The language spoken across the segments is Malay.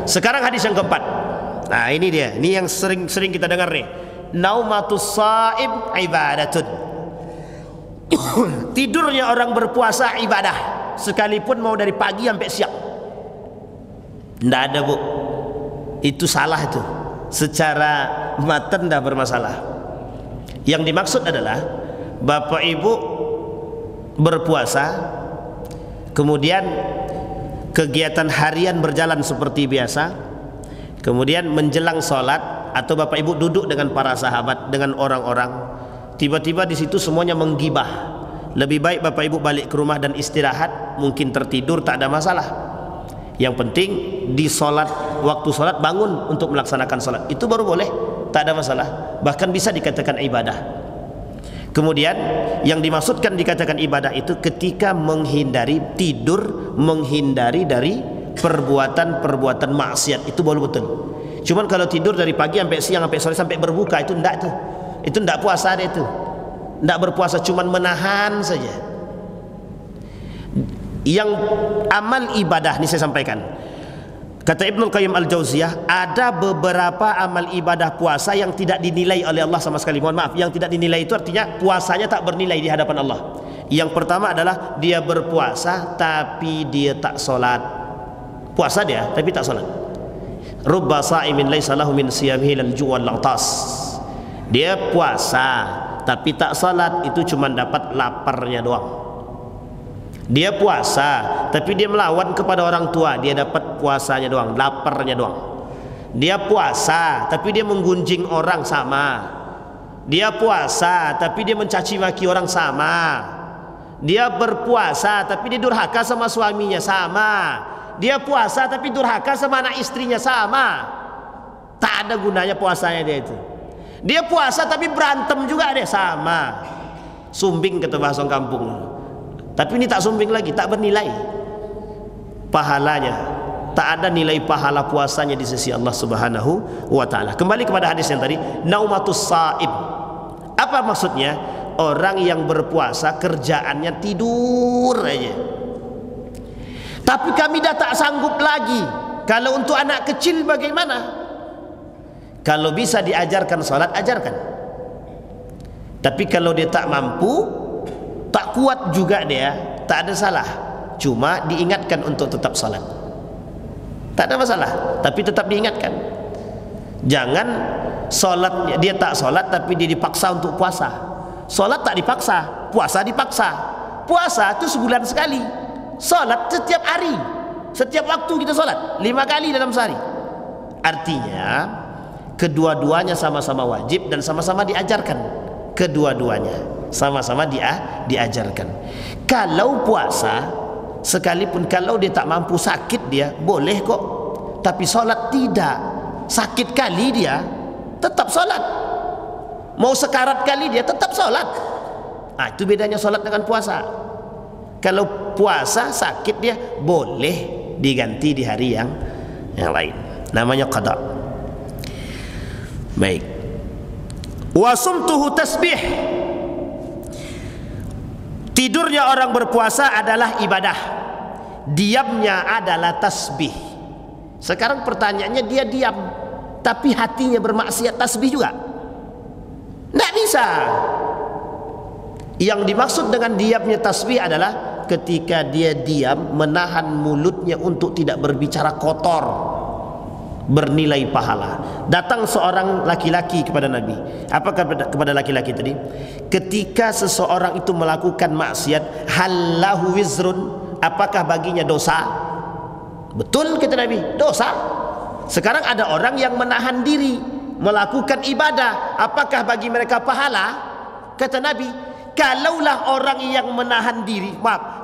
Sekarang hadis yang keempat. Nah ini dia, ini yang sering kita dengar nih. Naumatus shaim ibadatun. Tidurnya orang berpuasa ibadah, sekalipun mau dari pagi sampai siang. Tidak ada bu, itu salah itu. Secara matan dah bermasalah. Yang dimaksud adalah bapak ibu berpuasa, kemudian kegiatan harian berjalan seperti biasa, kemudian menjelang sholat atau bapak ibu duduk dengan para sahabat, dengan orang-orang, tiba-tiba di situ semuanya menggibah. Lebih baik bapak ibu balik ke rumah dan istirahat, mungkin tertidur tak ada masalah. Yang penting di sholat, waktu sholat bangun untuk melaksanakan sholat, itu baru boleh, tak ada masalah, bahkan bisa dikatakan ibadah. Kemudian yang dimaksudkan dikatakan ibadah itu ketika menghindari tidur, menghindari dari perbuatan-perbuatan maksiat, itu baru betul. Cuman kalau tidur dari pagi sampai siang, sampai sore, sampai berbuka, itu enggak tuh. Itu enggak puasa deh itu. Enggak berpuasa, cuman menahan saja. Yang amal ibadah ini saya sampaikan. Kata Ibnu Qayyim Al-Jauziyah, ada beberapa amal ibadah puasa yang tidak dinilai oleh Allah sama sekali. Mohon maaf, yang tidak dinilai itu artinya puasanya tak bernilai di hadapan Allah. Yang pertama adalah dia berpuasa tapi dia tak solat. Puasa dia tapi tak solat. Rubba sa'imin laisa lahu min siyamihi lal ju' wal atas. Dia puasa tapi tak solat, itu cuma dapat laparnya doang. Dia puasa tapi dia melawan kepada orang tua, dia dapat puasanya doang, laparnya doang. Dia puasa tapi dia menggunjing orang, sama. Dia puasa tapi dia mencaci maki orang, sama. Dia berpuasa tapi dia durhaka sama suaminya, sama. Dia puasa tapi durhaka sama anak istrinya, sama. Tak ada gunanya puasanya dia itu. Dia puasa tapi berantem juga dia, sama. Sumbing kata bahasa kampung. Tapi ini tak sumbing lagi, tak bernilai pahalanya, tak ada nilai pahala puasanya di sisi Allah Subhanahu wa ta'ala. Kembali kepada hadis yang tadi, naumatus saib. Apa maksudnya? Orang yang berpuasa kerjaannya tidur aja. Tapi kami dah tak sanggup lagi. Kalau untuk anak kecil bagaimana? Kalau bisa diajarkan salat, ajarkan. Tapi kalau dia tak mampu, tak kuat juga dia, tak ada salah. Cuma diingatkan untuk tetap salat. Tak ada masalah, tapi tetap diingatkan. Jangan salat dia tak salat tapi dia dipaksa untuk puasa. Salat tak dipaksa, puasa dipaksa. Puasa itu sebulan sekali. Salat setiap hari. Setiap waktu kita salat 5 kali dalam sehari. Artinya kedua-duanya sama-sama wajib dan sama-sama diajarkan. Kedua-duanya sama-sama diajarkan. Kalau puasa, sekalipun kalau dia tak mampu, sakit dia, boleh kok. Tapi solat tidak. Sakit kali dia, tetap solat. Mau sekarat kali dia, tetap solat. Nah, itu bedanya solat dengan puasa. Kalau puasa sakit dia, boleh diganti di hari yang lain. Namanya qada. Baik. Wasumtuhu tasbih. Tidurnya orang berpuasa adalah ibadah, diamnya adalah tasbih. Sekarang pertanyaannya, dia diam tapi hatinya bermaksiat, tasbih juga? Tidak bisa. Yang dimaksud dengan diamnya tasbih adalah ketika dia diam, menahan mulutnya untuk tidak berbicara kotor, bernilai pahala. Datang seorang laki-laki kepada Nabi. Apa kepada laki-laki tadi? Ketika seseorang itu melakukan maksiat, hallahu wizrun, apakah baginya dosa? Betul kata Nabi, dosa. Sekarang ada orang yang menahan diri melakukan ibadah, apakah bagi mereka pahala? Kata Nabi, kalaulah orang yang menahan diri,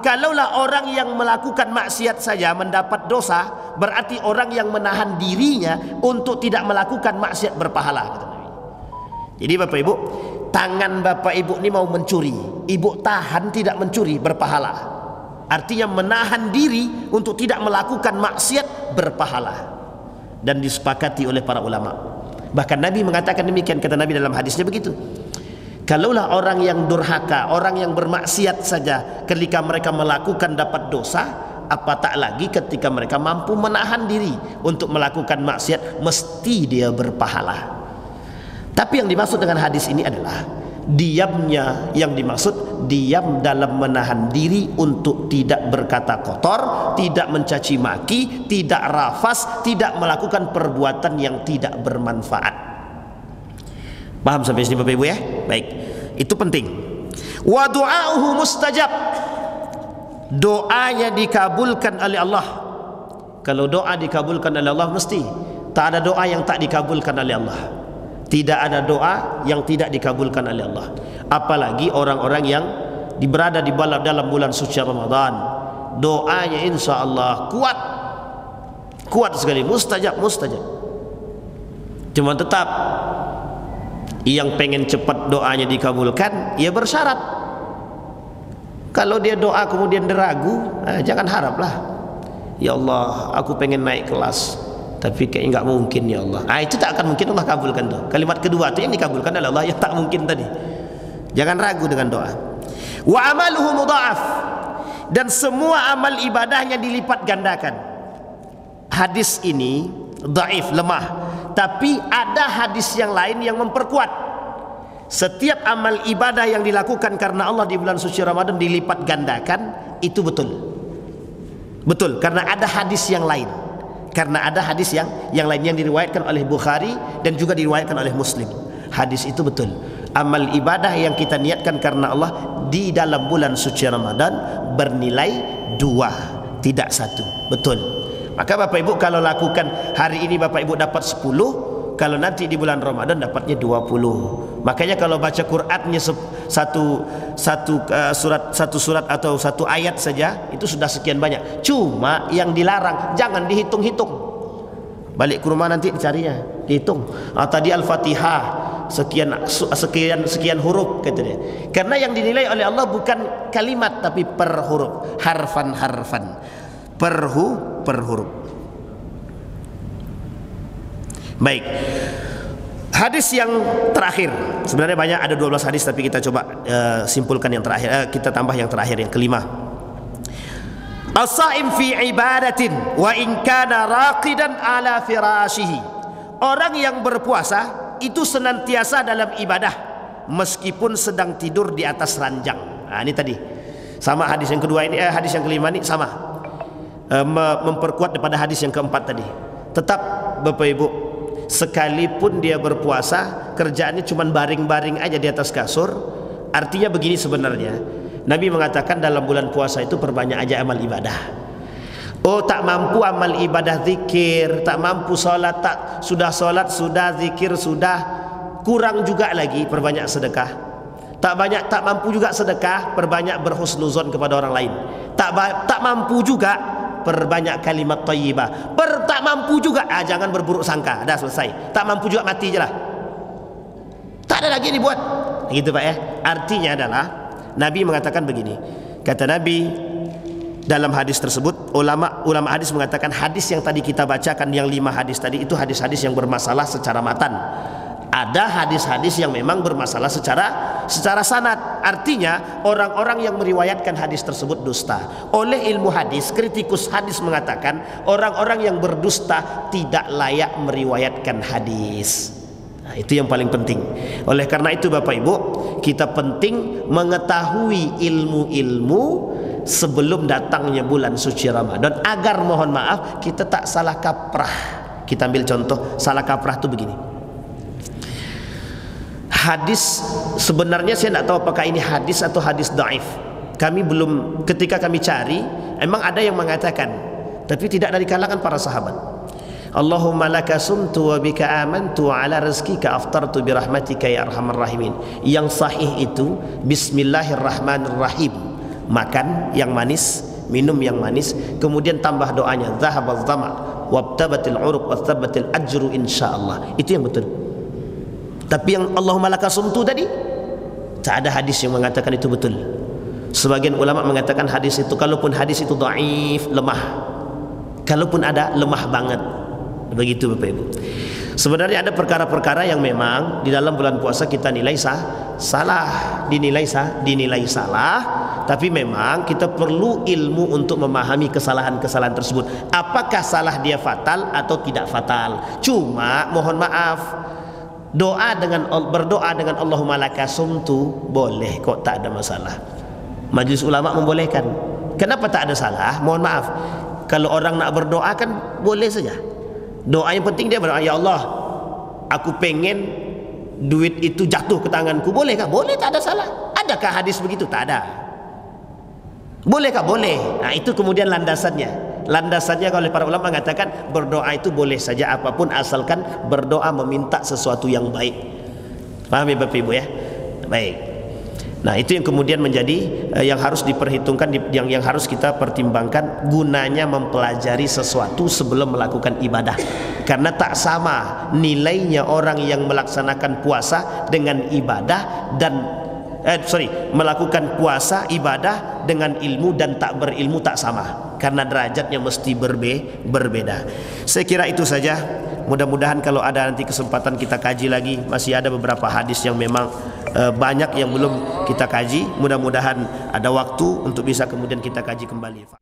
kalaulah orang yang melakukan maksiat saja mendapat dosa, berarti orang yang menahan dirinya untuk tidak melakukan maksiat berpahala, kata Nabi. Jadi Bapak Ibu, tangan Bapak Ibu ini mau mencuri, Ibu tahan tidak mencuri, berpahala. Artinya menahan diri untuk tidak melakukan maksiat berpahala. Dan disepakati oleh para ulama. Bahkan Nabi mengatakan demikian, kata Nabi dalam hadisnya begitu. Kalaulah orang yang durhaka, orang yang bermaksiat saja, ketika mereka melakukan dapat dosa, apatah lagi ketika mereka mampu menahan diri untuk melakukan maksiat, mesti dia berpahala. Tapi yang dimaksud dengan hadis ini adalah diamnya, yang dimaksud diam dalam menahan diri untuk tidak berkata kotor, tidak mencaci maki, tidak rafas, tidak melakukan perbuatan yang tidak bermanfaat. Paham sampai sini Bapak Ibu ya? Baik, itu penting. Wa du'auhu mustajab, doanya dikabulkan oleh Allah. Kalau doa dikabulkan oleh Allah, mesti. Tak ada doa yang tak dikabulkan oleh Allah. Tidak ada doa yang tidak dikabulkan oleh Allah. Apalagi orang-orang yang berada di dalam bulan suci Ramadan, doanya insya Allah kuat sekali, mustajab. Cuma tetap yang pengen cepat doanya dikabulkan, ia bersyarat. Kalau dia doa kemudian diragu, jangan haraplah. Ya Allah, aku pengen naik kelas, tapi kayaknya nggak mungkin ya Allah. Itu tak akan mungkin Allah kabulkan tuh. Kalimat kedua itu yang dikabulkan oleh Allah, yang tak mungkin tadi. Jangan ragu dengan doa. Wa amaluhu mudha'af, dan semua amal ibadahnya dilipat gandakan. Hadis ini dhaif, lemah, tapi ada hadis yang lain yang memperkuat. Setiap amal ibadah yang dilakukan karena Allah di bulan suci Ramadan dilipat gandakan, itu betul, karena ada hadis yang lain. Karena ada hadis yang lain yang diriwayatkan oleh Bukhari dan juga diriwayatkan oleh Muslim. Hadis itu betul. Amal ibadah yang kita niatkan karena Allah di dalam bulan suci Ramadan bernilai 2, tidak 1. Betul. Maka Bapak Ibu kalau lakukan hari ini Bapak Ibu dapat 10, kalau nanti di bulan Ramadan dapatnya 20. Makanya kalau baca Qur'annya satu surat atau satu ayat saja itu sudah sekian banyak. Cuma yang dilarang jangan dihitung-hitung. Balik ke rumah nanti dicarinya, dihitung. Tadi Al-Fatihah sekian huruf kata dia. Karena yang dinilai oleh Allah bukan kalimat tapi per huruf, harfan per huruf. Baik. Hadis yang terakhir, sebenarnya banyak, ada 12 hadis tapi kita coba simpulkan yang terakhir, kita tambah yang terakhir, yang kelima. As-saim fi ibadatin wa in kana raqidan ala firashihi. Orang yang berpuasa itu senantiasa dalam ibadah meskipun sedang tidur di atas ranjang. Ini tadi sama hadis yang kedua ini, hadis yang kelima ini sama, memperkuat daripada hadis yang keempat tadi. Tetap Bapak Ibu, sekalipun dia berpuasa kerjaannya cuma baring-baring aja di atas kasur, artinya begini sebenarnya Nabi mengatakan dalam bulan puasa itu perbanyak aja amal ibadah. Tak mampu amal ibadah zikir, tak mampu sholat, sholat sudah, zikir sudah, kurang juga lagi perbanyak sedekah. Tak mampu juga sedekah, perbanyak berhusnuzon kepada orang lain. Tak mampu juga, perbanyak kalimat thayyibah. Tak mampu juga, jangan berburuk sangka. Dah selesai. Tak mampu juga, mati je lah. Tak ada lagi yang dibuat. Gitu Pak ya. Artinya adalah Nabi mengatakan begini. Kata Nabi dalam hadis tersebut, ulama hadis mengatakan hadis yang tadi kita bacakan, yang 5 hadis tadi itu hadis-hadis yang bermasalah secara matan. Ada hadis-hadis yang memang bermasalah secara sanad. Artinya orang-orang yang meriwayatkan hadis tersebut dusta. Oleh ilmu hadis, kritikus hadis mengatakan orang-orang yang berdusta tidak layak meriwayatkan hadis. Itu yang paling penting. Oleh karena itu Bapak Ibu, kita penting mengetahui ilmu-ilmu sebelum datangnya bulan suci Ramadan, agar mohon maaf kita tak salah kaprah. Kita ambil contoh salah kaprah itu begini. Hadis sebenarnya saya tidak tahu apakah ini hadis atau hadis dhaif. Kami belum, ketika kami cari, emang ada yang mengatakan, tapi tidak dari kalangan para sahabat. Allahumma laka sumtu wa bika amantu wa ala rizkika aftartu birahmatika ya arhamar rahimin. Yang sahih itu bismillahirrahmanirrahim. Makan yang manis, minum yang manis, kemudian tambah doanya dhahabadz dhama wabtabatil uruq wathabatil ajru insyaallah. Itu yang betul. Tapi yang Allahumma laka sumtu tadi, tak ada hadis yang mengatakan itu betul. Sebagian ulama mengatakan hadis itu, kalaupun hadis itu dhaif, lemah. Kalaupun ada, lemah banget. Begitu Bapak Ibu. Sebenarnya ada perkara-perkara yang memang di dalam bulan puasa kita nilai dinilai salah, tapi memang kita perlu ilmu untuk memahami kesalahan-kesalahan tersebut. Apakah salah dia fatal atau tidak fatal? Cuma mohon maaf, berdoa dengan Allahumma laka sumtu boleh kok, tak ada masalah. Majelis ulama membolehkan. Kenapa tak ada salah? Mohon maaf, kalau orang nak berdoa kan boleh saja. Doa yang penting dia berdoa, ya Allah, aku pengen duit itu jatuh ke tanganku. Bolehkah? Boleh, tak ada salah. Adakah hadis begitu? Tak ada. Bolehkah? Boleh. Nah, itu kemudian landasannya. Landasannya kalau para ulama mengatakan berdoa itu boleh saja apapun asalkan berdoa meminta sesuatu yang baik. Paham ya Bapak Ibu ya? Baik. Nah, itu yang kemudian menjadi yang harus diperhitungkan, yang harus kita pertimbangkan gunanya mempelajari sesuatu sebelum melakukan ibadah. Karena tak sama nilainya orang yang melaksanakan puasa dengan ibadah dan melakukan puasa ibadah dengan ilmu dan tak berilmu tak sama, karena derajatnya mesti berbeda. Saya kira itu saja. Mudah-mudahan kalau ada nanti kesempatan kita kaji lagi. Masih ada beberapa hadis yang memang banyak yang belum kita kaji. Mudah-mudahan ada waktu untuk bisa kemudian kita kaji kembali.